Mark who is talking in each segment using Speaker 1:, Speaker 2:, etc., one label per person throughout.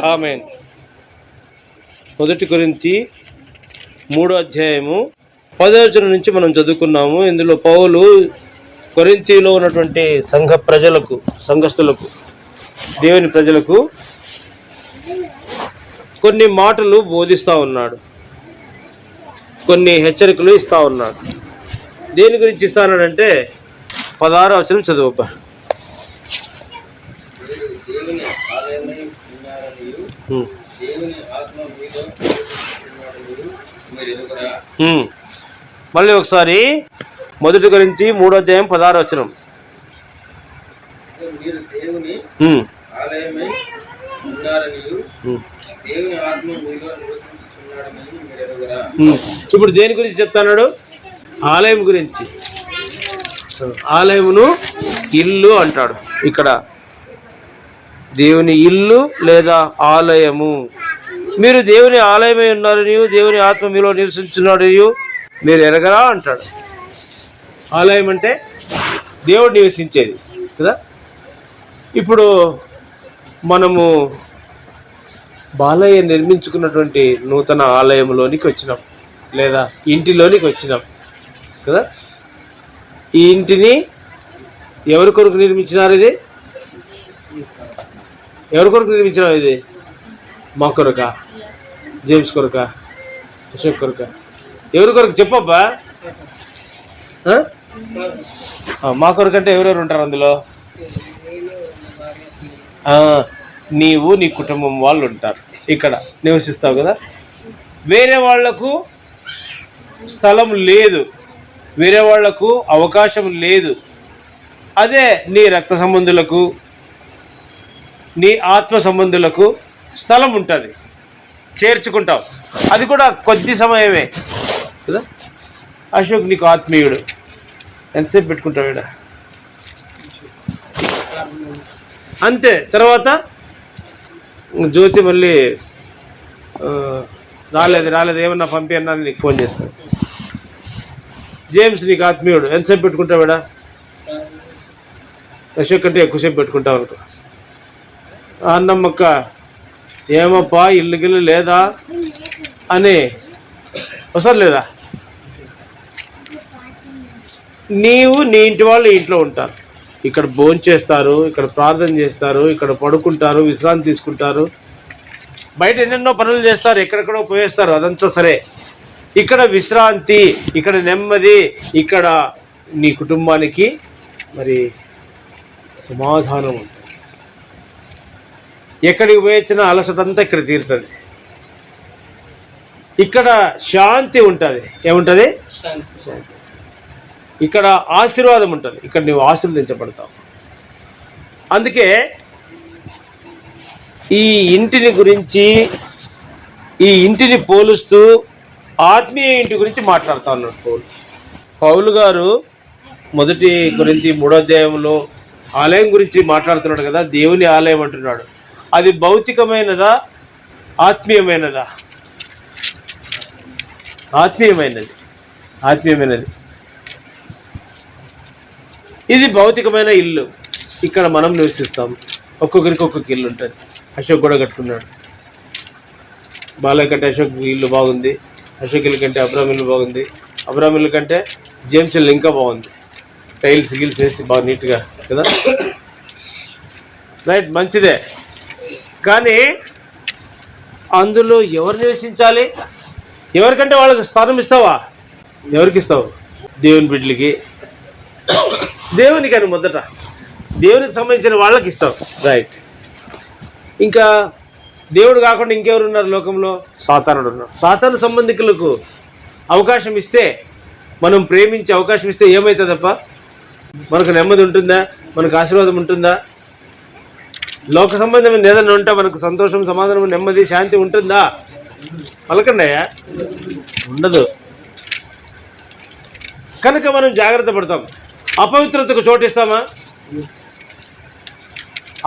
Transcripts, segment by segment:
Speaker 1: ఆమేన్. 1 కొరింథీ 3వ అధ్యాయము 10వ వచనం నుంచి మనం చదువుకున్నాము. ఇందులో పౌలు కొరింథీలో ఉన్నటువంటి సంఘస్థులకు దేవుని ప్రజలకు కొన్ని మాటలు బోధిస్తూ ఉన్నాడు, కొన్ని హెచ్చరికలు ఇస్తూ ఉన్నాడు. దేని గురించి ఇస్తానంటే 16వ వచనం చదువుబ్బా. మళ్ళీ ఒకసారి 1 కొరింథీ 3వ అధ్యాయం 16వ వచనం. ఇప్పుడు దేని గురించి చెప్తున్నాడు? ఆలయం గురించి. ఆలయమును ఇల్లు అంటాడు ఇక్కడ. దేవుని ఇల్లు లేదా ఆలయము. మీరు దేవుని ఆలయమై ఉన్నారని, దేవుని ఆత్మ మీలో నివసించున్నాడని మీరు ఎరగరా అంటాడు. ఆలయం అంటే దేవుడు నివసించేది కదా. ఇప్పుడు మనము బాలయ్య నిర్మించుకున్నటువంటి నూతన ఆలయంలోనికి వచ్చినాం, లేదా ఇంటిలోనికి వచ్చినాం కదా. ఈ ఇంటిని ఎవరి కొరకు నిర్మించినారు? ఇది ఎవరి కొరకు నిర్మించినారు? ఇది మా కొరక, జేమ్స్ కొరక, అశోక్ కొరక, ఎవరి కొరకు చెప్పబ్బా? మా కొరకు అంటే ఎవరెవరు ఉంటారు అందులో? నీవు, నీ కుటుంబం వాళ్ళు ఉంటారు, ఇక్కడ నివసిస్తావు కదా. వేరే వాళ్లకు స్థలం లేదు, వేరే వాళ్లకు అవకాశం లేదు. అదే నీ రక్త సంబంధులకు, నీ ఆత్మ సంబంధులకు స్థలం ఉంటుంది, చేర్చుకుంటావు. అది కూడా కొద్ది సమయమే కదా. అశోక్ నీకు ఆత్మీయుడు, ఎంతసేపు పెట్టుకుంటావు ఇక్కడ అంతే. తర్వాత జ్యోతి మళ్ళీ రాలేదు ఏమన్నా పంపి అన్నా నీకు ఫోన్ చేస్తాను. జేమ్స్ నీకు ఆత్మీయుడు, ఎంతసేపు పెట్టుకుంటావు ఇక్కడ? అశోక్ కంటే ఎక్కువసేపు పెట్టుకుంటావు అనుకో. అన్నమ్మక్క ఏమప్పా ఇల్లు గిల్లు లేదా అని వస్తారు లేదా? నీవు నీ ఇంటి వాళ్ళు ఇంట్లో ఉంటారు, ఇక్కడ భోంచేస్తారు, ఇక్కడ ప్రార్థన చేస్తారు, ఇక్కడ పడుకుంటారు, విశ్రాంతి తీసుకుంటారు. బయట ఎన్నెన్నో పనులు చేస్తారు, ఎక్కడెక్కడో పోయేస్తారు, అదంతా సరే. ఇక్కడ విశ్రాంతి, ఇక్కడ నెమ్మది, ఇక్కడ నీ కుటుంబానికి మరి సమాధానం ఉంటుంది. ఎక్కడికి పోయొచ్చిన అలసటంతా ఇక్కడ తీరుతుంది. ఇక్కడ శాంతి ఉంటుంది. ఏముంటుంది? శాంతి. ఇక్కడ ఆశీర్వాదం ఉంటుంది, ఇక్కడ నువ్వు ఆశీర్వదించబడతావు. అందుకే ఈ ఇంటిని గురించి, ఈ ఇంటిని పోలుస్తూ ఆత్మీయ ఇంటి గురించి మాట్లాడుతూ ఉన్నాడు పౌలు గారు. 1 కొరింథీ 3వ అధ్యాయంలో ఆలయం గురించి మాట్లాడుతున్నాడు కదా. దేవుని ఆలయం అంటున్నాడు. అది భౌతికమైనదా, ఆత్మీయమైనదా? ఆత్మీయమైనది. ఇది భౌతికమైన ఇల్లు, ఇక్కడ మనం నివసిస్తాం. ఒక్కొక్కరికి ఒక్కొక్క ఇల్లు ఉంటుంది. అశోక్ కూడా కట్టుకున్నాడు. బాలయ్య కంటే అశోక్ ఇల్లు బాగుంది, అశోక్ ఇల్లు కంటే అబ్రామ్ ఇల్లు బాగుంది, అబ్రామ్ ఇల్లు కంటే జేమ్స్ ఇల్లు ఇంకా బాగుంది. టైల్స్ గిల్స్ వేసి బాగా నీట్గా కదా. రైట్, మంచిదే. కానీ అందులో ఎవరు నివసించాలి? ఎవరికంటే వాళ్ళకి స్థానం ఇస్తావా? ఎవరికి ఇస్తావు? దేవుని బిడ్డలకి, దేవునికి అని మొదట దేవునికి సంబంధించిన వాళ్ళకి ఇస్తావు. రైట్. ఇంకా దేవుడు కాకుండా ఇంకెవరు ఉన్నారు లోకంలో? సాతానుడు ఉన్నాడు. సాతాను సంబంధికులకు అవకాశం ఇస్తే, మనం ప్రేమించే అవకాశం ఇస్తే ఏమవుతుందప్ప? మనకు నెమ్మది ఉంటుందా? మనకు ఆశీర్వాదం ఉంటుందా? లోక సంబంధమైన ఏదైనా ఉంటే మనకు సంతోషం, సమాధానం, నెమ్మది, శాంతి ఉంటుందా? పలకండి అయ్యా, ఉండదు. కనుక మనం జాగ్రత్త పడతాం. అపవిత్రతకు చోటు ఇస్తామా?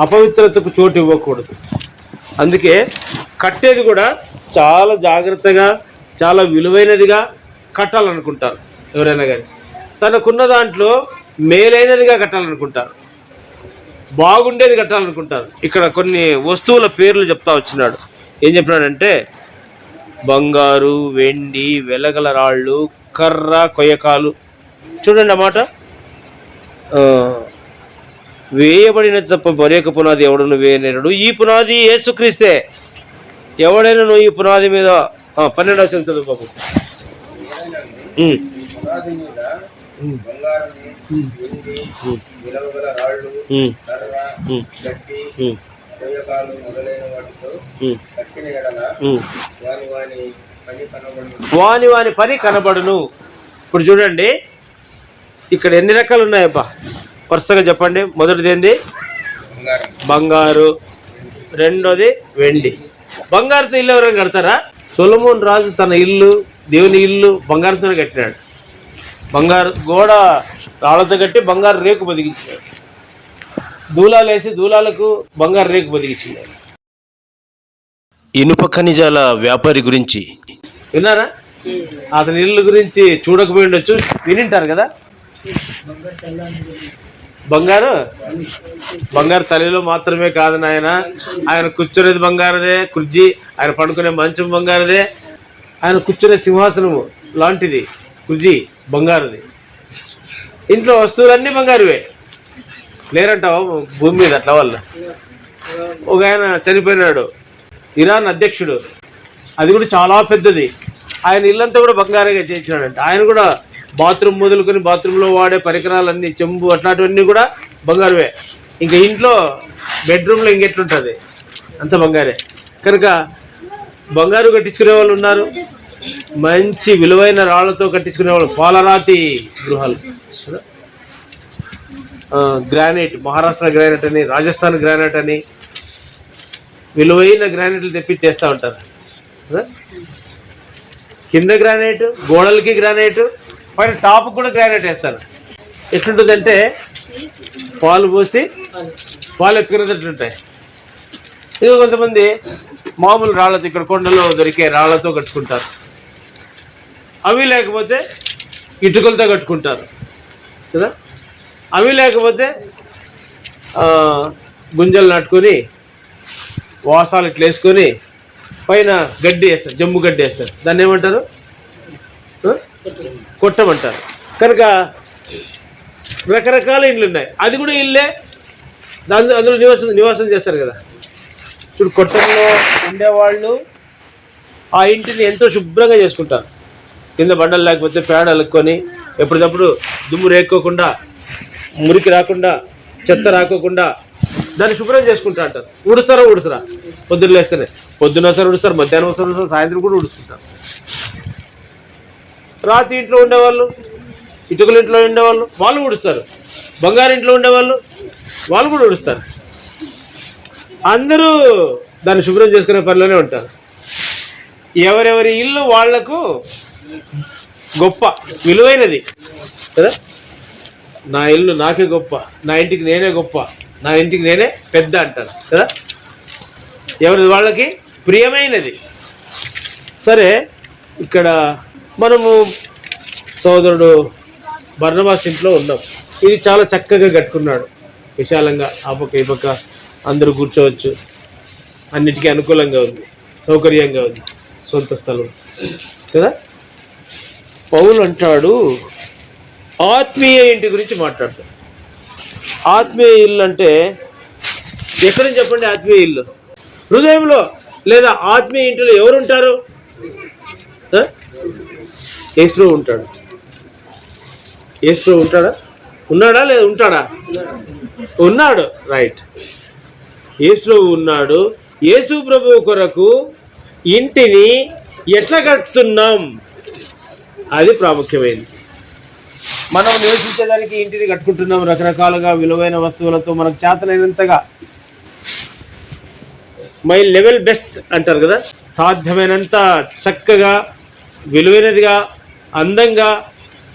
Speaker 1: అపవిత్రతకు చోటు ఇవ్వకూడదు. అందుకే కట్టేది కూడా చాలా జాగ్రత్తగా, చాలా విలువైనదిగా కట్టాలనుకుంటారు ఎవరైనా కానీ. తనకున్న దాంట్లో మేలైనదిగా కట్టాలనుకుంటారు. బాగుండేది కట్టాలనుకుంటారు. ఇక్కడ కొన్ని వస్తువుల పేర్లు చెప్తా వచ్చినాడు. ఏం చెప్పినాడంటే బంగారు, వెండి, వెలగల రాళ్ళు, కర్ర, కొయ్యకాలు. చూడండి అన్నమాట. వేయబడిన తప్ప మరొక పునాది ఎవడను వేయనేరడు, ఈ పునాది యేసుక్రీస్తే. ఎవడైనా నువ్వు ఈ పునాది మీద 12వ వచనం చదువు బాబు. వాని వాని పని కనబడును. ఇప్పుడు చూడండి ఇక్కడ ఎన్ని రకాలు ఉన్నాయబ్బా, వరుసగా చెప్పండి. మొదటిది ఏంది? బంగారు. రెండోది వెండి. బంగారుతో ఇల్లు ఎవరైనా కడతారా? సొలొమోను రాజు తన ఇల్లు, దేవుని ఇల్లు బంగారుతోనే కట్టినాడు. బంగారు గోడ రాళ్ళతో కట్టి బంగారు రేకు బతికించాడు. దూలాలు వేసి దూలాలకు బంగారు రేకు బతికించినాడు. ఇనుప ఖనిజాల వ్యాపారి గురించి విన్నారా? అతని ఇల్లు గురించి చూడకపోయి ఉండొచ్చు, వినింటారు కదా. బంగారు తల్లిలో మాత్రమే కాదు నాయన, ఆయన కూర్చునేది బంగారదే, కుర్జీ, ఆయన పడుకునే మంచం బంగారదే, ఆయన కూర్చునే సింహాసనము లాంటిది కుర్జీ బంగారుది. ఇంట్లో వస్తువులన్నీ బంగారువే. లేరంటావా భూమి మీద అట్లా? వల్ల ఒక ఆయన చనిపోయినాడు, ఇరాన్ అధ్యక్షుడు, అది కూడా చాలా పెద్దది. ఆయన ఇల్లంతా కూడా బంగారంగా చేయించినాడంట. ఆయన కూడా బాత్రూమ్ మొదలుకొని బాత్రూంలో వాడే పరికరాలన్నీ, చెంబు అట్లాంటివన్నీ కూడా బంగారువే. ఇంకా ఇంట్లో బెడ్రూమ్లో ఇంకెట్లుంటుంది, అంత బంగారే. కనుక బంగారు కట్టించుకునే వాళ్ళు ఉన్నారు, మంచి విలువైన రాళ్లతో కట్టించుకునే వాళ్ళు, పాలరాతి గృహాలు, గ్రానైట్, మహారాష్ట్ర గ్రానైట్ అని, రాజస్థాన్ గ్రానైట్ అని విలువైన గ్రానైట్లు తెప్పి చేస్తూ ఉంటారు. కింద గ్రానైట్, గోడలకి గ్రానైట్, పైన టాప్ కూడా గ్రానైట్ వేస్తారు. ఎట్లుంటుందంటే పాలు పోసి పాలు ఎత్తుకునేటట్లుంటాయి. ఇక కొంతమంది మామూలు రాళ్లతో, ఇక్కడ కొండలో దొరికే రాళ్లతో కట్టుకుంటారు. అవి లేకపోతే ఇటుకలతో కట్టుకుంటారు కదా. అవి లేకపోతే గుంజలు నాటుకొని వాసాలు ఇట్లా వేసుకొని పైన గడ్డి వేస్తారు, జమ్ము గడ్డి వేస్తారు. దాన్ని ఏమంటారు? కొట్టమంటారు. కనుక రకరకాల ఇండ్లు ఉన్నాయి. అది కూడా ఇల్లే, అందులో నివాసం చేస్తారు కదా. ఇప్పుడు కొట్టంలో ఉండేవాళ్ళు ఆ ఇంటిని ఎంతో శుభ్రంగా చేసుకుంటారు. కింద బండలు లేకపోతే పేడ అలుక్కొని ఎప్పటికప్పుడు దుమ్ము రేక్కోకుండా, మురికి రాకుండా, చెత్త రాకోకుండా దాన్ని శుభ్రం చేసుకుంటా అంటారు. ఊడుస్తారా? పొద్దున్న లేస్తేనే, పొద్దున్న ఒకసారి ఊడుస్తారు, మధ్యాహ్నం ఒకసారి ఊడుస్తారు, సాయంత్రం కూడా ఊడుచుకుంటారు. రాతి ఇంట్లో ఉండేవాళ్ళు, ఇటుకల ఇంట్లో ఉండేవాళ్ళు వాళ్ళు ఊడుస్తారు. బంగారు ఇంట్లో ఉండేవాళ్ళు వాళ్ళు కూడా ఊడుస్తారు. అందరూ దాన్ని శుభ్రం చేసుకునే పనిలోనే ఉంటారు. ఎవరెవరి ఇల్లు వాళ్లకు గొప్ప, విలువైనది కదా. నా ఇల్లు నాకే గొప్ప, నా ఇంటికి నేనే గొప్ప, నా ఇంటికి నేనే పెద్ద అంటారు కదా. ఎవరి వాళ్ళకి ప్రియమైనది. సరే, ఇక్కడ మనము సోదరుడు బర్నబాస్ ఇంట్లో ఉన్నాం. ఇది చాలా చక్కగా కట్టుకున్నాడు, విశాలంగా, ఆ పక్క ఈ పక్క అందరూ కూర్చోవచ్చు, అన్నిటికీ అనుకూలంగా ఉంది, సౌకర్యంగా ఉంది, సొంత స్థలం కదా. పౌలు అంటాడు ఆత్మీయ ఇంటి గురించి మాట్లాడతాడు. ఆత్మీయ ఇల్లు అంటే ఎక్కడ చెప్పండి? ఆత్మీయ ఇల్లు హృదయంలో, లేదా ఆత్మీయ ఇంటిలో ఎవరు ఉంటారు? యేసు ఉంటాడు. యేసు ఉంటాడా? ఉన్నాడా లేదా? ఉంటాడా? ఉన్నాడు. రైట్, యేసు ఉన్నాడు. యేసు ప్రభువు కొరకు ఇంటిని ఎట్లా కట్టుతున్నాం, అది ప్రాముఖ్యమైనది. మనం నివసించేదానికి ఇంటిని కట్టుకుంటున్నాం రకరకాలుగా విలువైన వస్తువులతో, మనకు చేతనైనంతగా. మై లెవెల్ బెస్ట్ అంటారు కదా, సాధ్యమైనంత చక్కగా, విలువైనదిగా, అందంగా,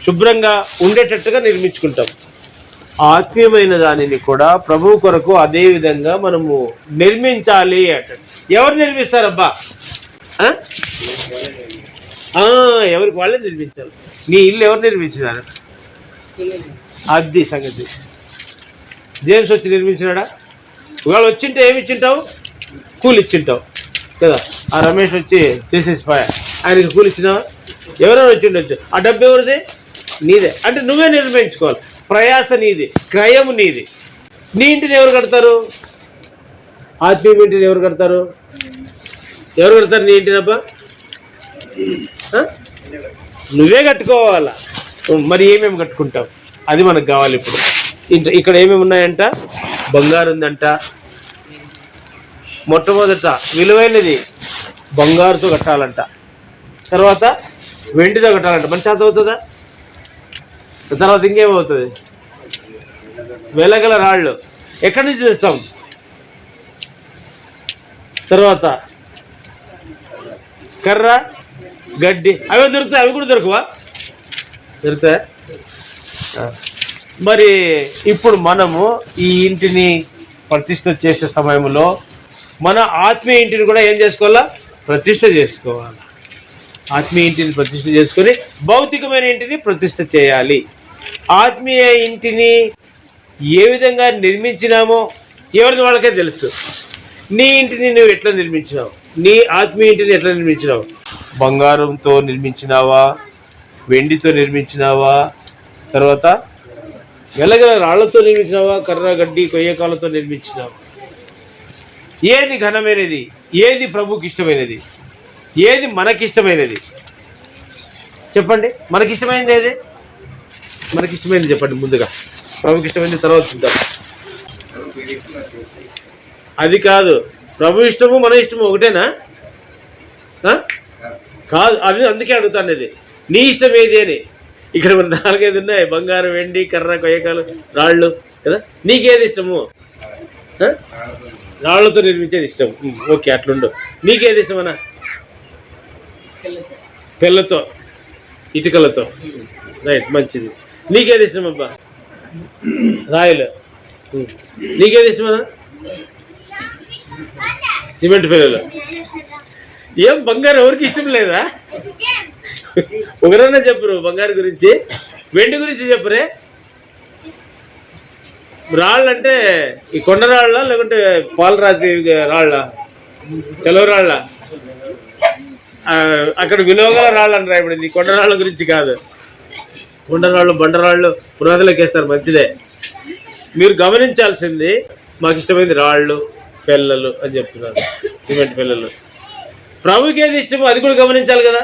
Speaker 1: శుభ్రంగా ఉండేటట్టుగా నిర్మించుకుంటాం. ఆత్మీయమైన దానిని కూడా ప్రభువు కొరకు అదే విధంగా మనము నిర్మించాలి అంటారు. ఎవరు నిర్మిస్తారబ్బా? ఎవరికి వాళ్ళే నిర్మించాలి. నీ ఇల్లు ఎవరు నిర్మించినారు? అది సంగతి. జేమ్స్ వచ్చి నిర్మించినాడా? ఒకవేళ వచ్చింటే ఏమి ఇచ్చింటావు? కూలి ఇచ్చింటావు కదా. ఆ రమేష్ వచ్చి చేసేసిపోయా, ఆయనకి కూలి ఇచ్చినావా? ఎవరైనా వచ్చి ఉండొచ్చు. ఆ డబ్బు ఎవరిది? నీదే. అంటే నువ్వే నిర్మించుకోవాలి. ప్రయాస నీది, క్రయం నీది. నీ ఇంటిని ఎవరు కడతారు? ఆత్మీయ ఇంటిని ఎవరు కడతారు? ఎవరు కడతారు నీ ఇంటినబ్బా? నువ్వే కట్టుకోవాలా. మరి ఏమేమి కట్టుకుంటావు? అది మనకు కావాలి. ఇప్పుడు ఇక్కడ ఏమేమి ఉన్నాయంట? బంగారు ఉందంట. మొట్టమొదట విలువైనది బంగారుతో కట్టాలంట. తర్వాత వెండితో కట్టాలంట. మన చేత అవుతుందా? తర్వాత ఇంకేమవుతుంది? వెలగల రాళ్ళు ఎక్కడి నుంచి తెస్తాం? తర్వాత కర్ర, గడ్డి, అవే దొరుకుతాయి. అవి కూడా దొరకవా? దొరుకుతాయా? మరి ఇప్పుడు మనము ఈ ఇంటిని ప్రతిష్ఠ చేసే సమయంలో మన ఆత్మీయ ఇంటిని కూడా ఏం చేసుకోవాలా? ప్రతిష్ఠ చేసుకోవాలి. ఆత్మీయ ఇంటిని ప్రతిష్ఠ చేసుకొని భౌతికమైన ఇంటిని ప్రతిష్ఠ చేయాలి. ఆత్మీయ ఇంటిని ఏ విధంగా నిర్మించినామో ఎవరిది వాళ్ళకే తెలుసు. నీ ఇంటిని నువ్వు ఎట్లా నిర్మించినావు? నీ ఆత్మీయ ఇంటిని ఎట్లా నిర్మించినావు? బంగారంతో నిర్మించినావా? వెండితో నిర్మించినావా? తర్వాత వెలగల రాళ్లతో నిర్మించినావా? కర్ర, గడ్డి, కొయ్యకాలతో నిర్మించినావా? ఏది ఘనమైనది? ఏది ప్రభుకి ఇష్టమైనది? ఏది మనకిష్టమైనది? చెప్పండి. మనకిష్టమైనది ఏది? మనకిష్టమైనది చెప్పండి ముందుగా. ప్రభుకి ఇష్టమైనది తర్వాత చూద్దాం. అది కాదు. ప్రభు ఇష్టము మన ఇష్టము ఒకటేనా? కాదు. అది అందుకే అడుగుతాను. ఇది నీ ఇష్టం ఏది అని. ఇక్కడ 4-5 ఉన్నాయి. బంగారు, వెండి, కర్ర, కొయ్యకాలు, రాళ్ళు కదా. నీకేది ఇష్టము? రాళ్లతో నిర్మించేది ఇష్టం. ఓకే, అట్లుండు. నీకేది ఇష్టమన్నా? పెళ్ళతో, ఇటుకలతో. రైట్, మంచిది. నీకేది ఇష్టం అబ్బా? రాయలు. నీకేది ఇష్టమన్నా? సిమెంట్ పిల్లలు. ఏం బంగారు ఎవరికి ఇష్టం లేదా? ఒకరన్నా చెప్పరు బంగారు గురించి. వెండి గురించి చెప్పరే. రాళ్ళు అంటే ఈ కొండ రాళ్ళ లేకుంటే పాలరాతి రాళ్ళ, చలవ రాళ్ళ? అక్కడ విలువగల రాళ్ళు అని రాయబడింది. ఈ కొండరాళ్ళ గురించి కాదు. కొండరాళ్ళు, బండరాళ్ళు పునాదులకు వేస్తారు, మంచిదే. మీరు గమనించాల్సింది మాకు ఇష్టమైంది రాళ్ళు, పిల్లలు అని చెప్తున్నారు. సిమెంట్ పిల్లలు. ప్రభుకి ఏది ఇష్టమో అది కూడా గమనించాలి కదా.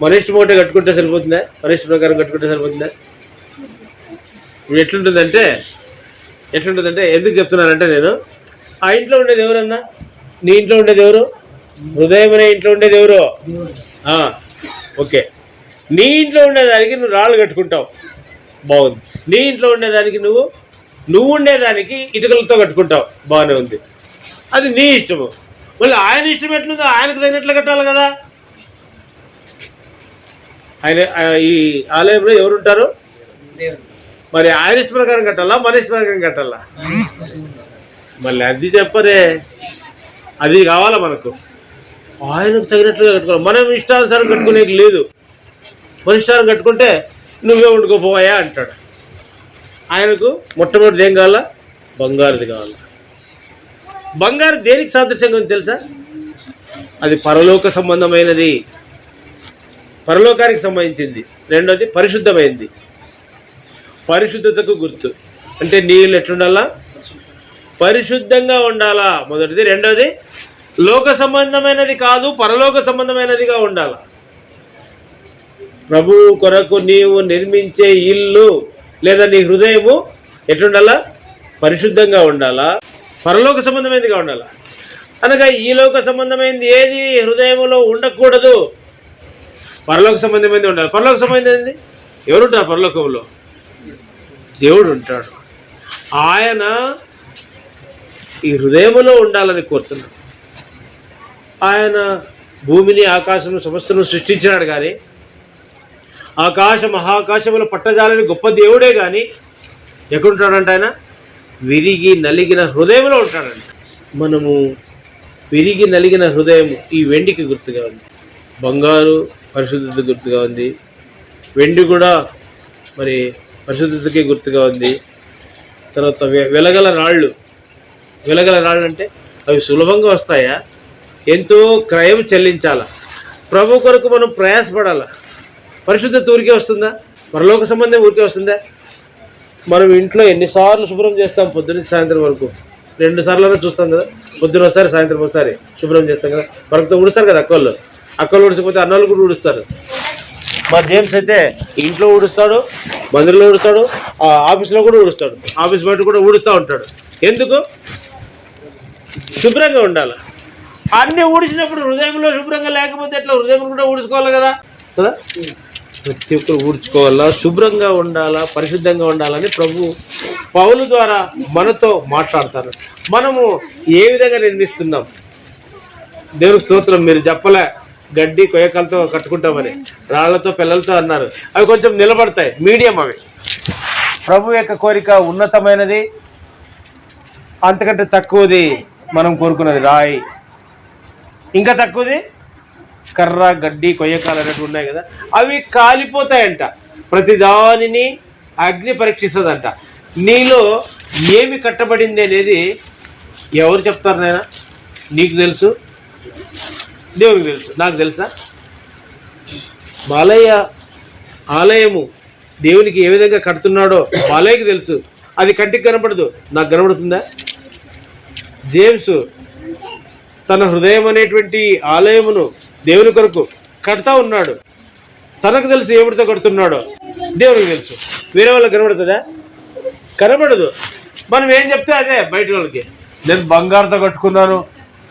Speaker 1: మన ఇష్టం ఒకటే కట్టుకుంటే సరిపోతుందా? మన ఇష్ట ప్రకారం కట్టుకుంటే సరిపోతుందా? ఇప్పుడు ఎట్లుంటుందంటే ఎందుకు చెప్తున్నానంటే, నేను ఆ ఇంట్లో ఉండేది ఎవరన్నా? నీ ఇంట్లో ఉండేది ఎవరు? హృదయం అనే ఇంట్లో ఉండేది ఎవరు? ఓకే. నీ ఇంట్లో ఉండేదానికి నువ్వు రాళ్ళు కట్టుకుంటావు, బాగుంది. నీ ఇంట్లో ఉండేదానికి నువ్వు ఉండేదానికి ఇటుకలతో కట్టుకుంటావు, బాగానే ఉంది. అది నీ ఇష్టము. మళ్ళీ ఆయన ఇష్టం ఎట్లుందో ఆయనకు తగినట్లు కట్టాలి కదా. ఆయన ఈ ఆలయంలో ఎవరుంటారు? మరి ఆయన ఇష్ట ప్రకారం కట్టాలా, మన ఇష్ట ప్రకారం కట్టాలా? మళ్ళీ అది చెప్పరే. అది కావాలా మనకు. ఆయనకు తగినట్లుగా కట్టుకోవాలి. మనం ఇష్టానుసారం కట్టుకునేది లేదు. మన ఇష్టాన్ని కట్టుకుంటే నువ్వే వండుకోపోయా అంటాడు. ఆయనకు మొట్టమొదటిది ఏం కావాలా? బంగారుది కావాలా. బంగారు దేనికి సాదృశ్యంగా ఉంది తెలుసా? అది పరలోక సంబంధమైనది, పరలోకానికి సంబంధించింది. రెండోది పరిశుద్ధమైంది, పరిశుద్ధతకు గుర్తు. అంటే నీళ్ళు ఎట్లుండాలా? పరిశుద్ధంగా ఉండాలా, మొదటిది. రెండోది లోక సంబంధమైనది కాదు, పరలోక సంబంధమైనదిగా ఉండాలా. ప్రభు కొరకు నీవు నిర్మించే ఇల్లు లేదా నీ హృదయము ఎట్లుండాలా? పరిశుద్ధంగా ఉండాలా, పరలోక సంబంధమైనదిగా ఉండాలా. అనగా ఈ లోక సంబంధమైనది ఏది హృదయంలో ఉండకూడదు, పరలోక సంబంధమైనది ఉండాలి. పరలోక సంబంధమైనది ఎవరుంటారు? పరలోకంలో దేవుడు ఉంటాడు. ఆయన ఈ హృదయంలో ఉండాలని కోరుతున్నాడు. ఆయన భూమిని, ఆకాశం, సమస్తను సృష్టించినాడు. కానీ ఆకాశ మహాకాశములు పట్టజాలని గొప్ప దేవుడే కానీ ఎక్కడుంటాడంట? ఆయన విరిగి నలిగిన హృదయంలో ఉంటాడంట. మనము విరిగి నలిగిన హృదయం ఈ వెండికి గుర్తుగా ఉంది, బంగారు పరిశుద్ధత గుర్తుగా ఉంది, వెండి కూడా మరి పరిశుద్ధతకి గుర్తుగా ఉంది. తర్వాత వెలగల రాళ్ళు. వెలగల రాళ్ళు అంటే అవి సులభంగా వస్తాయా? ఎంతో క్రయం చెల్లించాలా, ప్రభు కొరకు మనం ప్రయాసపడాలా. పరిశుద్ధత ఊరికే వస్తుందా? పరలోక సంబంధం ఊరికే వస్తుందా? మనం ఇంట్లో ఎన్నిసార్లు శుభ్రం చేస్తాం? పొద్దున్న సాయంత్రం వరకు 2 సార్లు చూస్తాం కదా. పొద్దున ఒకసారి, సాయంత్రం ఒకసారి శుభ్రం చేస్తాం కదా. వరకుతో ఊడుస్తారు కదా అక్కలు ఊడిసిపోతే అన్నోళ్ళు కూడా ఊడుస్తారు. మా జేమ్స్ అయితే ఇంట్లో ఊడుస్తాడు, మందిరంలో ఊడుస్తాడు, ఆఫీస్లో కూడా ఊడుస్తాడు, ఆఫీస్ బయట కూడా ఊడుస్తూ ఉంటాడు. ఎందుకు? శుభ్రంగా ఉండాలి. అన్నీ ఊడిసినప్పుడు హృదయంలో శుభ్రంగా లేకపోతే ఎట్లా? హృదయం కూడా ఊడుచుకోవాలి కదా. ప్రతి ఒక్కరు ఊడ్చుకోవాలా, శుభ్రంగా ఉండాలా, పరిశుద్ధంగా ఉండాలని ప్రభు పౌలు ద్వారా మనతో మాట్లాడతారు. మనము ఏ విధంగా నిర్మిస్తున్నాం? దేవునికి స్తోత్రం. మీరు చెప్పలే గడ్డి కొయ్యకలతో కట్టుకుంటామని, రాళ్లతో పిల్లలతో అన్నారు. అవి కొంచెం నిలబడతాయి, మీడియం అవి. ప్రభు యొక్క కోరిక ఉన్నతమైనది, అంతకంటే తక్కువది మనం కోరుకున్నది రాయి, ఇంకా తక్కువది కర్ర, గడ్డి, కొయ్యకాలు అన్నట్టు ఉన్నాయి కదా, అవి కాలిపోతాయంట. ప్రతి దానిని అగ్ని పరీక్షిస్తుందంట. నీలో ఏమి కట్టబడింది అనేది ఎవరు చెప్తారు నాయన? నీకు తెలుసు, దేవునికి తెలుసు, నాకు తెలుసా? బాలయ్య ఆలయము దేవునికి ఏ విధంగా కడుతున్నాడో బాలయ్యకి తెలుసు. అది కంటికి కనపడదు, నాకు కనబడుతుందా? జేమ్స్ తన హృదయం అనేటువంటి ఆలయమును దేవుని కొరకు కడతా ఉన్నాడు. తనకు తెలుసు ఎవరితో కడుతున్నాడో, దేవునికి తెలుసు. వేరే వాళ్ళకి కనబడుతుందా? కనబడదు. మనం ఏం చెప్తే అదే బయట వాళ్ళకి. నేను బంగారుతో కట్టుకున్నాను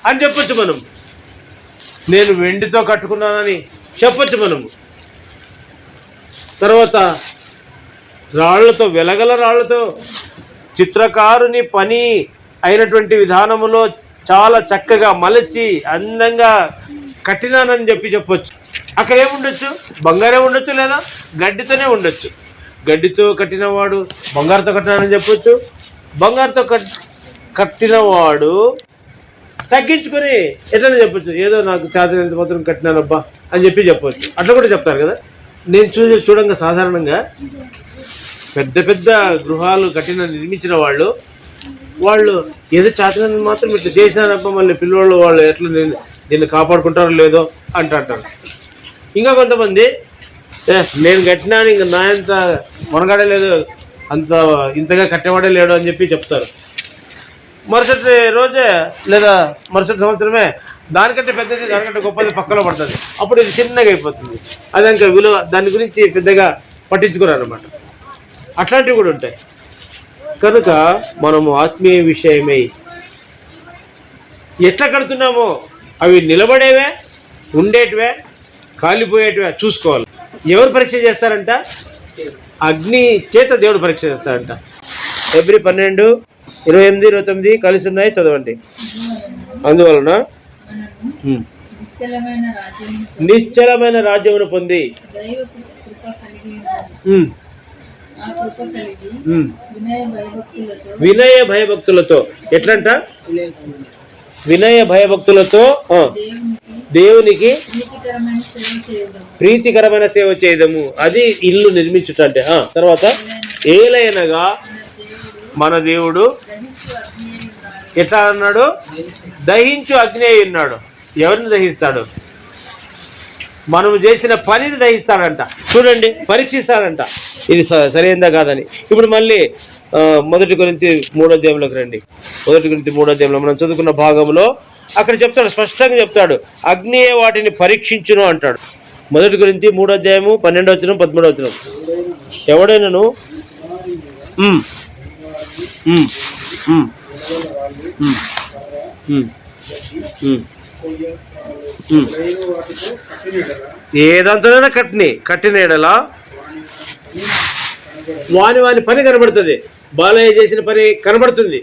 Speaker 1: అని చెప్పొచ్చు మనం, నేను వెండితో కట్టుకున్నానని చెప్పొచ్చు మనము. తర్వాత రాళ్లతో, వెలగల రాళ్లతో, చిత్రకారుని పని అయినటువంటి విధానములో చాలా చక్కగా మలచి అందంగా కట్టినానని చెప్పొచ్చు. అక్కడ ఏముండొచ్చు? బంగారే ఉండొచ్చు, లేదా గడ్డితోనే ఉండొచ్చు. గడ్డితో కట్టినవాడు బంగారుతో కట్టినానని చెప్పొచ్చు, బంగారుతో కట్టినవాడు తగ్గించుకొని ఎట్లనే చెప్పొచ్చు, ఏదో నాకు చేతనంత మాత్రం కట్టినానబ్బా అని చెప్పొచ్చు. అట్లా కూడా చెప్తారు కదా. నేను చూడంగా సాధారణంగా పెద్ద పెద్ద గృహాలు నిర్మించిన వాళ్ళు ఏదో చేతనంత మాత్రం ఇట్లా చేసినారబ్బా, మళ్ళీ పిల్లవాళ్ళు వాళ్ళు ఎట్లా దీన్ని కాపాడుకుంటారో లేదో అంటారు. ఇంకా కొంతమంది నేను కట్టినాను, ఇంకా నా అంత మునగాడే లేదు, అంత ఇంతగా కట్టేవాడే లేడు అని చెప్తారు. మరుసటి రోజే లేదా మరుసటి సంవత్సరమే దానికంటే పెద్దది, దానికంటే గొప్పది పక్కలో పడుతుంది. అప్పుడు ఇది చిన్నగా అయిపోతుంది. అది ఇంకా విలువ, దాని గురించి పెద్దగా పట్టించుకోరు అన్నమాట. అట్లాంటివి కూడా ఉంటాయి. కనుక మనము ఆత్మీయ విషయమై ఎట్లా కడుతున్నామో అవి నిలబడేవే, ఉండేటివే, కాలిపోయేటివే చూసుకోవాలి. ఎవరు పరీక్ష చేస్తారంట? అగ్ని చేత దేవుడు పరీక్ష చేస్తారంట. ఫిబ్రవరి 12, 28, 29 కలిసి ఉన్నాయి, చదవండి. అందువలన నిశ్చలమైన రాజ్యమును పొంది వినయ భయభక్తులతో, ఎట్లంట? వినయ భయభక్తులతో దేవునికి ప్రీతికరమైన సేవ చేయదము, అది ఇల్లు నిర్మించుట అంటే. తర్వాత ఏలైనగా మన దేవుడు ఎట్లా అన్నాడు? దహించు అగ్ని అయి ఉన్నాడు. ఎవరిని దహిస్తాడు? మనము చేసిన పనిని దహిస్తాడంట. చూడండి, పరీక్షిస్తాడంట ఇది సరైందా కాదని. ఇప్పుడు మళ్ళీ 1 కొరింథీ 3వ అధ్యాయంలోకి రండి. 1 కొరింథీ 3వ అధ్యాయంలో మనం చదువుకున్న భాగంలో అక్కడ చెప్తాడు, స్పష్టంగా చెప్తాడు, అగ్నియే వాటిని పరీక్షించును అంటాడు. 1 కొరింథీ 3వ అధ్యాయము 12వ వచనం 13వ వచనం. ఎవడైనాను ఏదంతనైనా కట్టిన ఎడలా వాని పని కనబడుతుంది. బాలయ్య చేసిన పని కనబడుతుంది,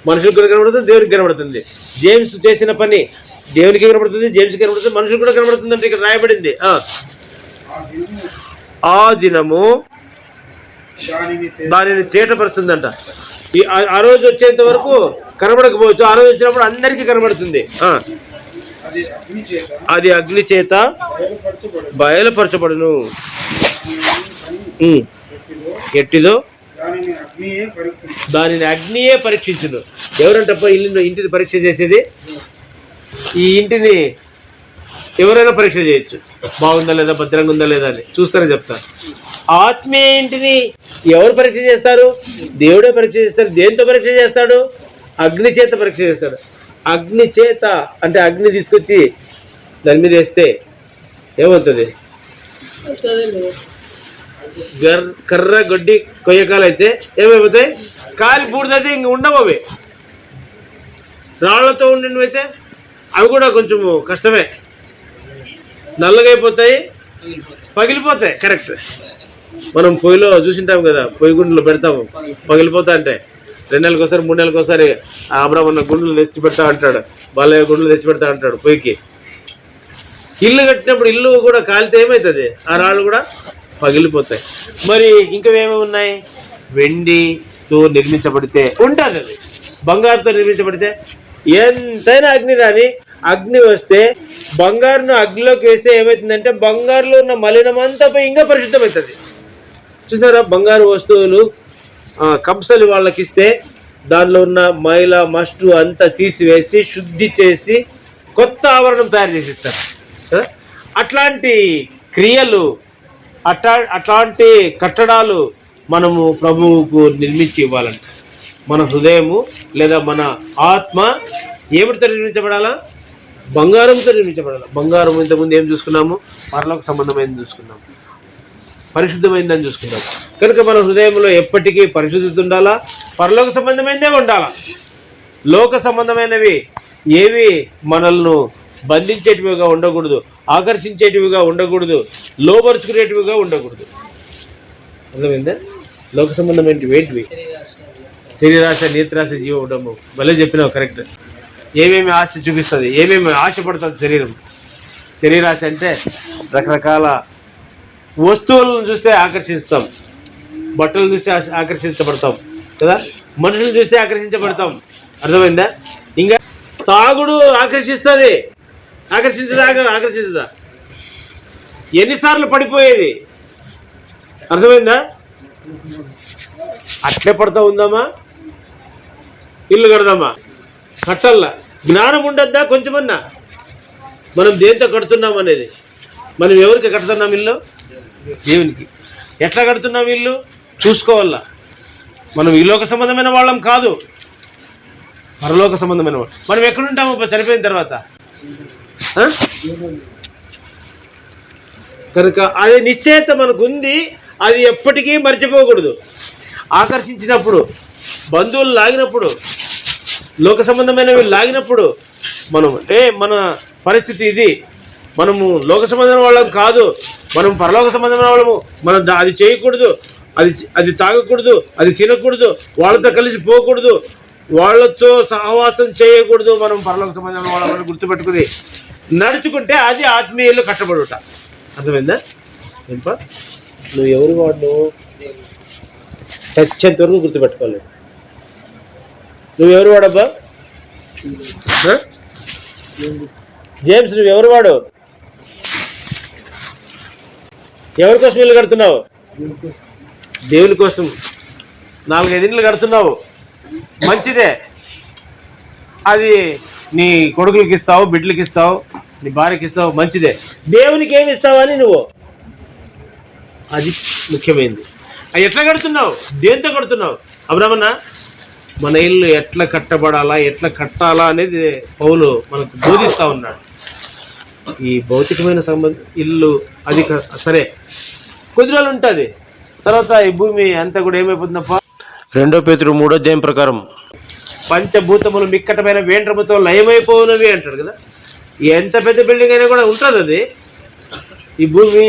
Speaker 1: మనుషులకు కూడా కనబడుతుంది, దేవునికి కనబడుతుంది. జేమ్స్ చేసిన పని దేవునికి కనబడుతుంది, జేమ్స్కి కనబడుతుంది, మనుషులకు కూడా కనబడుతుంది అంటే ఇక్కడ రాయబడింది. ఆ దినము దానిని తేటపరుస్తుందంట. ఆ రోజు వచ్చేంత వరకు కనబడకపోవచ్చు, ఆ రోజు వచ్చినప్పుడు అందరికీ కనబడుతుంది. అది అగ్ని చేత బయలుపరచబడును. ఎట్టిదో దానిని అగ్నియే పరీక్షించును. ఎవరంటప్ప ఇంటిని పరీక్ష చేసేది? ఈ ఇంటిని ఎవరైనా పరీక్ష చేయొచ్చు, బాగుందా లేదా, భద్రంగా ఉందా లేదా అని చూస్తారని చెప్తారు. ఆత్మీయ ఇంటిని ఎవరు పరీక్ష చేస్తారు? దేవుడే పరీక్ష చేస్తాడు. దేంతో పరీక్ష చేస్తాడు? అగ్ని చేత పరీక్ష చేస్తాడు. అగ్ని చేత అంటే అగ్ని తీసుకొచ్చి దాని మీద వేస్తే ఏమవుతుంది? కర్ర గడ్డి కొయ్యకాలు అయితే ఏమైపోతాయి? కాలి బూడిదైతే ఇంక ఉండవు. అవి రాళ్లతో ఉండినవైతే అవి కూడా కొంచెము కష్టమే, నల్లగైపోతాయి, పగిలిపోతాయి. కరెక్ట్. మనం పొయ్యిలో చూసింటాం కదా, పొయ్యి గుండెలో పెడతాము, పగిలిపోతా అంటే 2 నెలలకు ఒకసారి 3 నెలలకు ఒకసారి అబ్రాహ్మణ గుండెలు తెచ్చి పెడతా అంటాడు, బాలయ్య గుండెలు తెచ్చి పెడతా అంటాడు పొయ్యికి. ఇల్లు కట్టినప్పుడు ఇల్లు కూడా కాలితే ఏమవుతుంది? ఆ రాళ్ళు కూడా పగిలిపోతాయి. మరి ఇంకా ఏమేమి ఉన్నాయి? వెండితో నిర్మించబడితే ఉంటుంది, అది బంగారుతో నిర్మించబడితే ఎంతైనా అగ్ని రాని, అగ్ని వస్తే బంగారును అగ్నిలోకి వేస్తే ఏమవుతుందంటే బంగారులో ఉన్న మలినమంతా పోయి ఇంకా పరిశుద్ధమవుతుంది. చూసారా, బంగారు వస్తువులు కంసలి వాళ్ళకి ఇస్తే దానిలో ఉన్న మైల మస్టు అంతా తీసివేసి శుద్ధి చేసి కొత్త ఆవరణం తయారు చేసిస్తారు కదా. అట్లాంటి క్రియలు, అట్లాంటి కట్టడాలు మనము ప్రభువుకు నిర్మించి ఇవ్వాలంట. మన హృదయము లేదా మన ఆత్మ ఏమిటితో నిర్మించబడాలా? బంగారంతో నిర్మించబడాలి. బంగారం ఇంతకుముందు ఏం చూసుకున్నాము? పరలోక సంబంధమైనది చూసుకున్నాము, పరిశుద్ధమైందని చూసుకున్నాం. కనుక మన హృదయంలో ఎప్పటికీ పరిశుద్ధత ఉండాలా, పరలోక సంబంధమైనదే ఉండాలా. లోక సంబంధమైనవి ఏవి మనల్ని బంధించేటివిగా ఉండకూడదు, ఆకర్షించేటివిగా ఉండకూడదు, లోపరుచుకునేటివిగా ఉండకూడదు. అర్థమైందా? లోక సంబంధమైనవి ఏంటివి? శరీరాశ, నేత్రాశ, జీవ ఉండము. భలే చెప్పినావు, కరెక్ట్. ఏమేమి ఆశ చూపిస్తుంది, ఏమేమి ఆశపడుతుంది శరీరం? శరీరాశ అంటే రకరకాల వస్తువులను చూస్తే ఆకర్షిస్తాం, బట్టలు చూస్తే ఆకర్షించబడతాం కదా, మనుషులు చూస్తే ఆకర్షించబడతాం. అర్థమైందా? ఇంకా తాగుడు ఆకర్షిస్తుంది, ఆకర్షించదా? ఎన్నిసార్లు పడిపోయేది? అర్థమైందా? అట్లే పడతా ఉందామా? ఇల్లు కడదామా? కట్టల్లా. జ్ఞానం ఉండద్దా కొంచెమన్నా? మనం దేంతో కడుతున్నాం అనేది. మనం ఎవరికి కడుతున్నాం ఇల్లు? దేవునికి. ఎట్లా కడుతున్నాం ఇల్లు చూసుకోవాలా. మనం ఈ లోక సంబంధమైన వాళ్ళం కాదు, పరలోక సంబంధమైన వాళ్ళు. మనం ఎక్కడుంటాము చనిపోయిన తర్వాత? కనుక అది నిశ్చయత మనకు ఉంది, అది ఎప్పటికీ మర్చిపోకూడదు. ఆకర్షించినప్పుడు, బంధువులు లాగినప్పుడు, లోక సంబంధమైనవి లాగినప్పుడు మనం మన పరిస్థితి ఇది, మనము లోక సంబంధమైన వాళ్ళం కాదు, మనం పరలోక సంబంధమైన వాళ్ళము, మనం అది చేయకూడదు, అది తాగకూడదు, అది తినకూడదు, వాళ్ళతో కలిసి పోకూడదు, వాళ్ళతో సహవాసం చేయకూడదు, మనం పరలోక సంబంధమైన వాళ్ళని గుర్తుపెట్టుకుని నడుచుకుంటే అది ఆత్మీయులు కట్టబడుట. అర్థమైందా? ఏంప నువ్వు ఎవరు వాడు? చచ్చేంత వరకు గుర్తుపెట్టుకోలేదు. నువ్వెవరు వాడబ్బా? జేమ్స్, నువ్వెవరు వాడు? ఎవరి కోసం ఇల్లు కడుతున్నావు? దేవుని కోసం 4-5 ఇండ్లు కడుతున్నావు, మంచిదే. అది నీ కొడుకులకి ఇస్తావు, బిడ్డలకి ఇస్తావు, నీ భార్యకి ఇస్తావు, మంచిదే. దేవునికి ఏమి ఇస్తావని నువ్వు, అది ముఖ్యమైనది. అవి ఎట్లా కడుతున్నావు? దేంతో కడుతున్నావు? అబ్రాహ్మణ, మన ఇల్లు ఎట్లా కట్టబడాలా, ఎట్లా కట్టాలా అనేది పౌలు మనకు బోధిస్తూ ఉన్నాడు. ఈ భౌతికమైన ఇల్లు అది సరే కొద్ది రోజులు ఉంటుంది, తర్వాత ఈ భూమి అంతా కూడా ఏమైపోతుందప్ప? 2 పేతురు 3వ అధ్యాయం ప్రకారం పంచభూతములు మిక్కటమైన వేండ్రముతో లయమైపోయినవి అంటాడు కదా. ఎంత పెద్ద బిల్డింగ్ అయినా కూడా ఉంటుంది, అది ఈ భూమి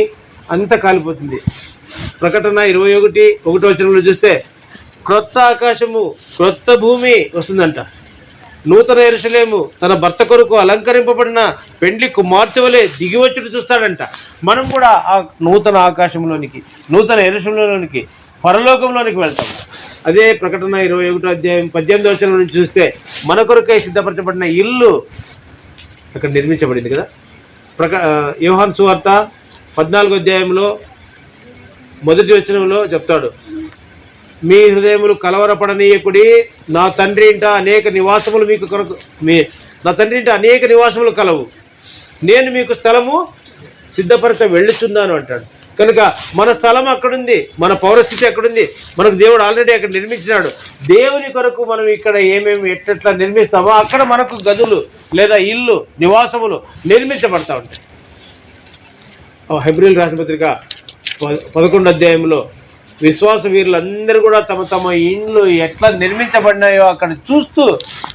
Speaker 1: అంతా కాలిపోతుంది. ప్రకటన 21:1 చూస్తే క్రొత్త ఆకాశము, క్రొత్త భూమి వస్తుందంట. నూతన యెరూషలేము తన భర్త కొరకు అలంకరింపబడిన పెండ్లి కుమార్తె వలె దిగివచ్చుడు చూస్తాడంట. మనం కూడా ఆ నూతన ఆకాశంలోనికి, నూతన యెరూషలేములోనికి, పరలోకంలోనికి వెళ్తాం. అదే ప్రకటన 21వ అధ్యాయం 18వ నుంచి చూస్తే మన కొరకై సిద్ధపరచబడిన ఇల్లు అక్కడ నిర్మించబడింది కదా. యోహాను సువార్త 14వ అధ్యాయంలో 1వ వచనంలో చెప్తాడు, మీ హృదయములు కలవరపడనీయకుడి, నా తండ్రి ఇంట అనేక నివాసములు మీకు కొరకు నా తండ్రి ఇంట అనేక నివాసములు కలవు, నేను మీకు స్థలము సిద్ధపరచ వెళ్ళుచున్నాను అంటాడు. కనుక మన స్థలం అక్కడుంది, మన పౌరస్థితి ఎక్కడుంది, మనకు దేవుడు ఆల్రెడీ అక్కడ నిర్మించినాడు. దేవుని కొరకు మనం ఇక్కడ ఏమేమి ఎట్లా నిర్మిస్తామో అక్కడ మనకు గదులు లేదా ఇల్లు నివాసములు నిర్మించబడతా ఉంటాయి. హెబ్రీయులకు రాసిన పత్రిక 11వ అధ్యాయంలో విశ్వాస వీరులందరూ కూడా తమ తమ ఇండ్లు ఎట్లా నిర్మించబడినాయో అక్కడ చూస్తూ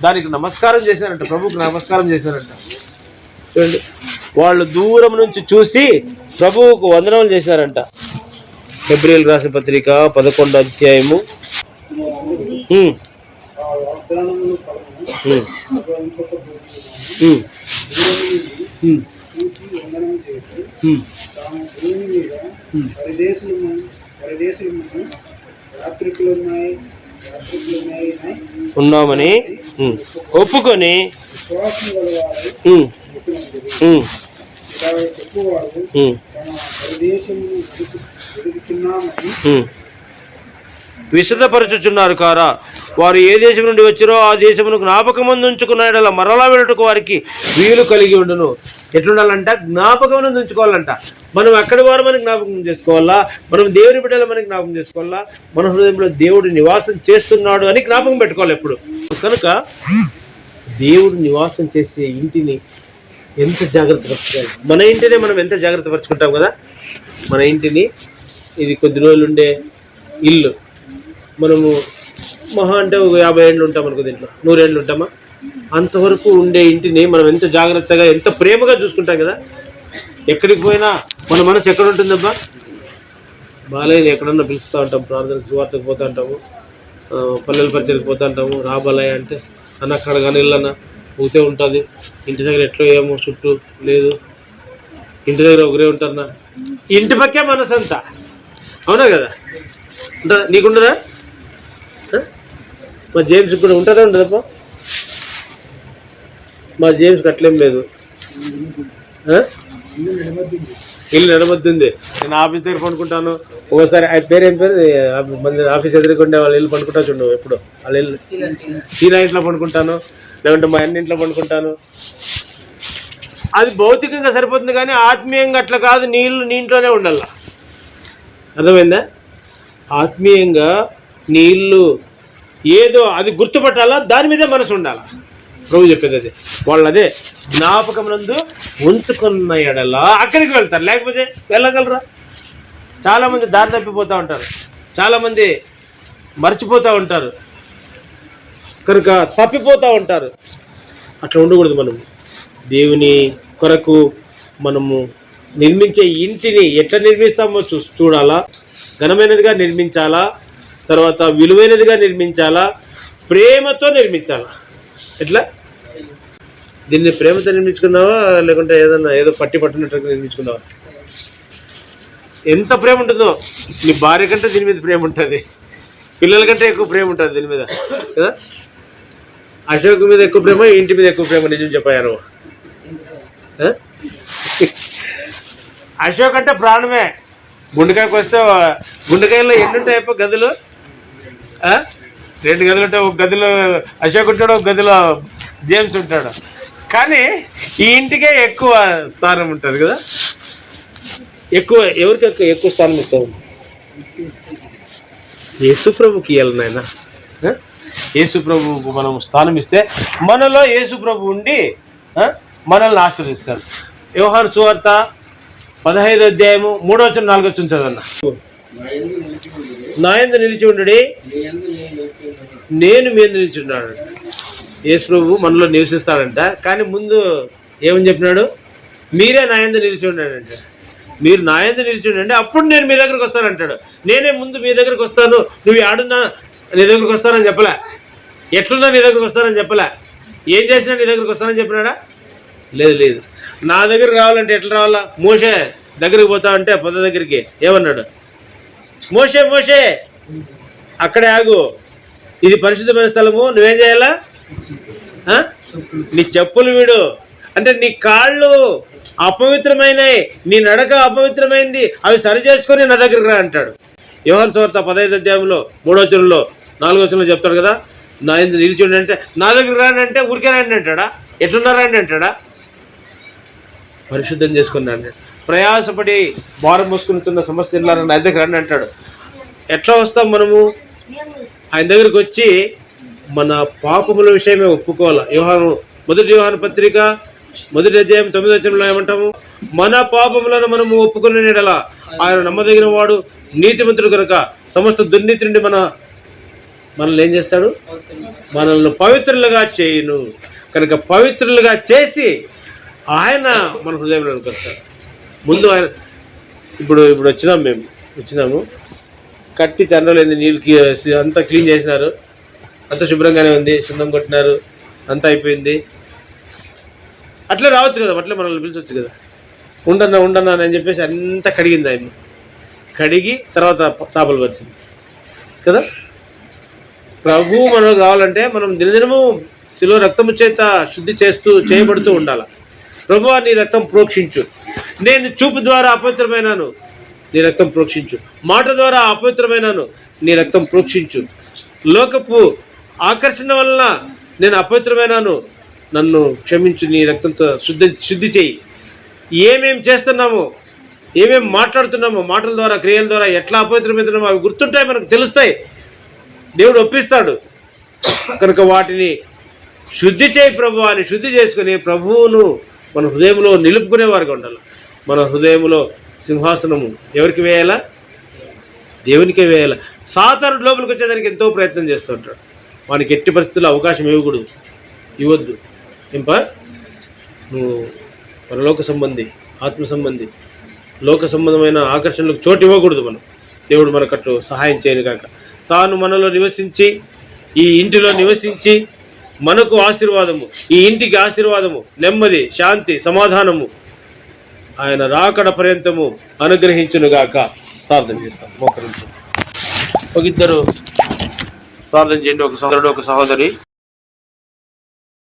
Speaker 1: దానికి నమస్కారం చేశారంట, ప్రభువుకు నమస్కారం చేశారంట. చూడండి, వాళ్ళు దూరం నుంచి చూసి ప్రభువుకు వందనములు చేశారంట. హెబ్రీయులకు రాసిన పత్రిక 11వ అధ్యాయము ఉన్నామని ఒప్పుకొని విశుద్ధపరచుచున్నారు కారా, వారు ఏ దేశం నుండి వచ్చారో ఆ దేశమును జ్ఞాపకమందు ఉంచుకున్న మరలా వెళ్ళటకు వారికి వీలు కలిగి ఉండును. ఎట్లుండాలంట? జ్ఞాపకం ఉంచుకోవాలంట. మనం ఎక్కడి వారు మనకి జ్ఞాపకం చేసుకోవాలా, మనం దేవుని బిడ్డలు మనకి జ్ఞాపకం చేసుకోవాలా, మన హృదయంలో దేవుడు నివాసం చేస్తున్నాడు అని జ్ఞాపకం పెట్టుకోవాలి ఎప్పుడు. కనుక దేవుడు నివాసం చేసే ఇంటిని ఎంత జాగ్రత్త పరచుకోవాలి. మన ఇంటినే మనం ఎంత జాగ్రత్త పరుచుకుంటాం కదా. మన ఇంటిని, ఇది కొద్ది రోజులు ఉండే ఇల్లు, మనము మహా అంటే ఒక 50 ఏళ్ళు ఉంటాం అనుకో, దీంట్లో 100 ఏళ్ళు ఉంటామా, అంతవరకు ఉండే ఇంటిని మనం ఎంత జాగ్రత్తగా ఎంత ప్రేమగా చూసుకుంటాం కదా. ఎక్కడికి పోయినా మన మనసు ఎక్కడ ఉంటుందబ్బా? బాలయ్య ఎక్కడన్నా పిలుస్తూ ఉంటాం, ప్రార్థనకు సువార్తకు పోతూ ఉంటాము, పల్లెల పరిచయకు పోతూ ఉంటాము. రాబాలయ్య అంటే అన్న అక్కడ కానీ ఇల్లన్న ఊసే ఉంటుంది, ఇంటి దగ్గర ఎట్లా ఏమో చుట్టూ లేదు, ఇంటి దగ్గర ఒకరే ఉంటారన్నా, ఇంటి పక్కే మనసు అంతా. అవునా కదా? ఉంటుందా? నీకుండదా? మా జేమ్స్కి కూడా ఉంటుందా ఉండదప్ప? మా జేమ్స్కి అట్లేం లేదు, ఇల్లు నడమద్దుంది. నేను ఆఫీస్ దగ్గర పండుకుంటాను, ఒకసారి ఆయన పేరేం పేరు, మంది ఆఫీస్ ఎదురుకుండే వాళ్ళ ఇల్లు పండుకుంటా చూడు ఎప్పుడు, వాళ్ళ ఇల్లు సీనా ఇంట్లో పండుకుంటాను, లేకుంటే మా అన్ని ఇంట్లో పండుకుంటాను. అది భౌతికంగా సరిపోతుంది కానీ ఆత్మీయంగా అట్లా కాదు. నీ ఇంట్లోనే ఉండాల. అర్థమైందా? ఆత్మీయంగా నీ ఇల్లు ఏదో అది గుర్తుపట్టాలా, దాని మీదే మనసు ఉండాలా. ప్రభు చెప్పేది అదే. వాళ్ళు అదే జ్ఞాపకమునందు ఉంచుకున్న ఎడలా అక్కడికి వెళ్తారు, లేకపోతే వెళ్ళగలరా? చాలామంది దారి తప్పిపోతూ ఉంటారు, చాలామంది మర్చిపోతూ ఉంటారు, కనుక తప్పిపోతూ ఉంటారు. అట్లా ఉండకూడదు. మనము దేవుని కొరకు మనము నిర్మించే ఇంటిని ఎట్లా నిర్మిస్తామో చూడాలా. ఘనమైనదిగా నిర్మించాలా, తర్వాత విలువైనదిగా నిర్మించాలా, ప్రేమతో నిర్మించాలా. ఎట్లా? దీన్ని ప్రేమతో నిర్మించుకున్నావా, లేకుంటే ఏదో పట్టినట్టుగా నిర్మించుకున్నావా? ఎంత ప్రేమ ఉంటుందో, నీ భార్య కంటే దీని మీద ప్రేమ ఉంటుంది, పిల్లల కంటే ఎక్కువ ప్రేమ ఉంటుంది దీని మీద కదా. అశోక్ మీద ఎక్కువ ప్రేమ, ఇంటి మీద ఎక్కువ ప్రేమ. నిజం చెప్పాను. అశోక్ అంటే ప్రాణమే. గుండెకాయకు వస్తే గుండెకాయలో ఎన్ని ఉంటాయి గదులు? 2 గదులు ఉంటాయి. ఒక గదిలో అశోక్ ఉంటాడు, ఒక గదిలో జేమ్స్ ఉంటాడు. కానీ ఈ ఇంటికే ఎక్కువ స్థానం ఉంటుంది కదా. ఎవరికి ఎక్కువ స్థానం ఇస్తాం? యేసుప్రభుకి ఇవ్వాలి నాయన. యేసుప్రభుకు మనం స్థానం ఇస్తే మనలో యేసుప్రభు ఉండి మనల్ని ఆశీర్వదిస్తాడు. యోహాను సువార్త 15వ అధ్యాయము 3వ వచనం 4వ వచనం చదవన్నా. నా యందు నిలిచి ఉండుడి, నేను మీ యందు నిలిచి ఉన్నాడు. యేసు ప్రభు మనలో నివసిస్తాడంట. కానీ ముందు ఏమని చెప్పినాడు? మీరే నా యందు నిలిచి ఉండాడంట. మీరు నా యందు నిలిచి ఉండండి, అప్పుడు నేను మీ దగ్గరకు వస్తానంటాడు. నేనే ముందు మీ దగ్గరకు వస్తాను, నువ్వు ఆడున్నా నీ దగ్గరకు వస్తానని చెప్పలే, ఎట్లున్నా నీ దగ్గరకు వస్తానని చెప్పలే, ఏం చేసినా నీ దగ్గరకు వస్తానని చెప్పినాడా? లేదు. నా దగ్గరికి రావాలంటే ఎట్లా రావాలా? మోషే దగ్గరికి పోతా అంటే పొద దగ్గరికి ఏమన్నాడు? మోషే అక్కడే ఆగు, ఇది పరిశుద్ధమైన స్థలము, నువ్వేం చేయాలా? నీ చెప్పులు వీడు అంటే నీ కాళ్ళు అపవిత్రమైనవి, నీ నడక అపవిత్రమైంది, అవి సరి చేసుకొని నా దగ్గరికి రా అంటాడు. యోహాను సువార్త 15వ అధ్యాయంలో 3వ వచనంలో 4వ వచనంలో చెప్తాడు కదా, నా యందు నిలిచి ఉండండి అంటే, నా దగ్గర రాని అంటే ఊరికే రండి అంటాడా? ఎట్లున్నారా అండి అంటాడా? పరిశుద్ధం చేసుకుని రండి. ప్రయాసపడి భారం మోసుకునితున్న సమస్యలను నా దగ్గర రండి అంటాడు. ఎట్లా వస్తాం మనము? ఆయన దగ్గరికి వచ్చి మన పాపముల విషయమే ఒప్పుకోవాలి. మొదటి యోహాను పత్రిక 1వ అధ్యాయం 9వ వచనంలో ఏమంటాము? మన పాపములను మనము ఒప్పుకునే యెడల ఆయన నమ్మదగిన వాడు, నీతిమంతుడు కనుక సమస్త దుర్నీతి నుండి మనల్ని ఏం చేస్తాడు? మనల్ని పవిత్రులుగా చేయును. కనుక పవిత్రులుగా చేసి ఆయన మన హృదయంలోకి వస్తాడు. ముందు ఆయన ఇప్పుడు వచ్చినాము కట్టి చంద్రలేదు, నీళ్ళకి అంతా క్లీన్ చేసినారు, అంతా శుభ్రంగానే ఉంది, శుభ్రం కొట్టినారు, అంతా అయిపోయింది. అట్లే రావచ్చు కదా, అట్లే మనల్ని పిలిచవచ్చు కదా. ఉండన్నా అని చెప్పేసి అంతా కడిగింది. ఆయన కడిగి తర్వాత చేపలు పరిచింది కదా. ప్రభువు మనకు కావాలంటే మనం దినదినము శిలువ రక్తము చేత శుద్ధి చేయబడుతూ ఉండాలి. ప్రభువా నీ రక్తం ప్రోక్షించు, నేను చూపు ద్వారా అపవిత్రమైనాను, నీ రక్తం ప్రోక్షించు, మాట ద్వారా అపవిత్రమైనాను, నీ రక్తం ప్రోక్షించు, లోకపు ఆకర్షణ వలన నేను అపవిత్రమైనాను, నన్ను క్షమించు, నీ రక్తంతో శుద్ధి చేయి. ఏమేం చేస్తున్నామో, ఏమేం మాట్లాడుతున్నామో, మాటల ద్వారా క్రియల ద్వారా ఎట్లా అపవిత్రమవుతున్నామో అవి గుర్తుంటాయి, మనకు తెలుస్తాయి. దేవుడు ఒప్పిస్తాడు. కనుక వాటిని శుద్ధి చేయి ప్రభు అని శుద్ధి చేసుకుని ప్రభువును మన హృదయంలో నిలుపుకునేవారుగా ఉండాలి. మన హృదయంలో సింహాసనము ఎవరికి వేయాలా? దేవునికే వేయాలి. సాతానుడు లోపలికి వచ్చేదానికి ఎంతో ప్రయత్నం చేస్తూ ఉంటాడు. వానికి ఎట్టి పరిస్థితుల్లో అవకాశం ఇవ్వద్దు. నువ్వు పరలోక సంబంధి, ఆత్మ సంబంధి, లోక సంబంధమైన ఆకర్షణలకు చోటు ఇవ్వకూడదు. దేవుడు మనకు అట్లు సహాయం చేయను కాక తాను మనలో నివసించి, ఈ ఇంటిలో నివసించి మనకు ఆశీర్వాదము, ఈ ఇంటికి ఆశీర్వాదము, నెమ్మది, శాంతి, సమాధానము ఆయన రాకడ పర్యంతము అనుగ్రహించునుగాక. ప్రార్థన చేస్తాం. ఒక ఇద్దరు ప్రార్థన చేయండి. ఒక సహోదరుడు, ఒక సహోదరి.